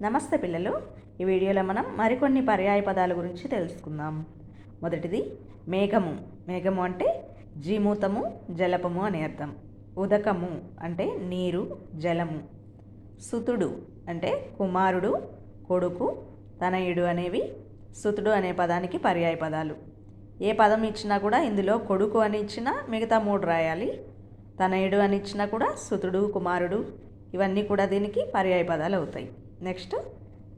నమస్తే పిల్లలు. ఈ వీడియోలో మనం మరికొన్ని పర్యాయ పదాల గురించి తెలుసుకుందాం. మొదటిది మేఘము. మేఘము అంటే జీమూతము, జలపము అని అర్థం. ఉదకము అంటే నీరు, జలము. సుతుడు అంటే కుమారుడు, కొడుకు, తనయుడు అనేవి సుతుడు అనే పదానికి పర్యాయ పదాలు. ఏ పదం ఇచ్చినా కూడా ఇందులో కొడుకు అని ఇచ్చినా మిగతా 3 రాయాలి. తనయుడు అని ఇచ్చినా కూడా సుతుడు, కుమారుడు ఇవన్నీ కూడా దీనికి పర్యాయ పదాలు అవుతాయి. నెక్స్ట్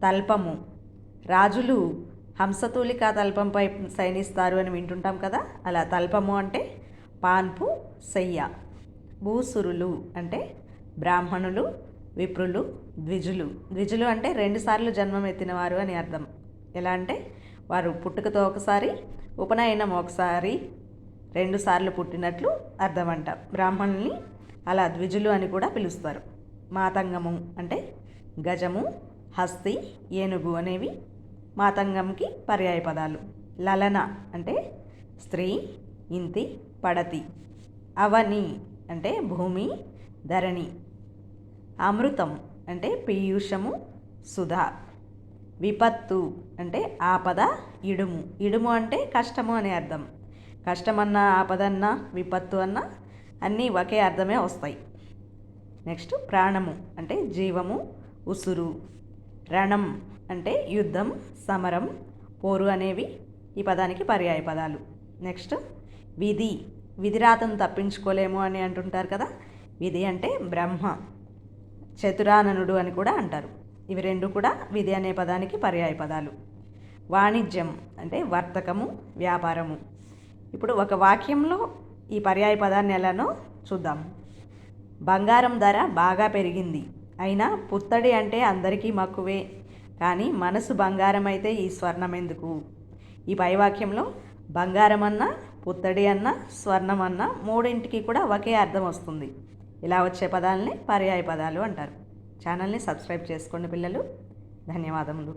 తల్పము. రాజులు హంసతూలికా తల్పంపై శయనిస్తారు అని వింటుంటాం కదా, అలా తల్పము అంటే పాన్పు, శయ్య. భూసురులు అంటే బ్రాహ్మణులు, విప్రులు, ద్విజులు. ద్విజులు అంటే 2 సార్లు జన్మం ఎత్తినవారు అని అర్థం. ఎలా అంటే వారు పుట్టుకతో ఒకసారి, ఉపనయనం ఒకసారి, 2 సార్లు పుట్టినట్లు అర్థమంట. బ్రాహ్మణుల్ని అలా ద్విజులు అని కూడా పిలుస్తారు. మాతంగము అంటే గజము, హస్తి, ఏనుగు అనేవి మాతంగంకి పర్యాయ పదాలు. లలన అంటే స్త్రీ, ఇంతి, పడతి. అవని అంటే భూమి, ధరణి. అమృతం అంటే పీయూషము, సుధా. విపత్తు అంటే ఆపద, ఇడుము. ఇడుము అంటే కష్టము అనే అర్థం. కష్టమన్నా, ఆపదన్నా, విపత్తు అన్నా అన్నీ ఒకే అర్థమే వస్తాయి. నెక్స్ట్ ప్రాణము అంటే జీవము, ఉసురు. రణం అంటే యుద్ధం, సమరం, పోరు అనేవి ఈ పదానికి పర్యాయ పదాలు. నెక్స్ట్ విధి. విధిరాతను తప్పించుకోలేము అని అంటుంటారు కదా, విధి అంటే బ్రహ్మ. చతురాననుడు అని కూడా అంటారు. ఇవి 2 కూడా విధి అనే పదానికి పర్యాయ పదాలు. వాణిజ్యం అంటే వర్తకము, వ్యాపారము. ఇప్పుడు ఒక వాక్యంలో ఈ పర్యాయ పదాన్ని ఎలానో చూద్దాం. బంగారం ధర బాగా పెరిగింది, అయినా పుత్తడి అంటే అందరికీ మక్కువే, కానీ మనసు బంగారం అయితే ఈ స్వర్ణం ఎందుకు. ఈ పై వాక్యంలో బంగారం అన్నా, పుత్తడి అన్నా, స్వర్ణం అన్నా 3ంటికి కూడా ఒకే అర్థం వస్తుంది. ఇలా వచ్చే పదాలని పర్యాయ పదాలు అంటారు. ఛానల్ని సబ్స్క్రైబ్ చేసుకోండి పిల్లలు. ధన్యవాదములు.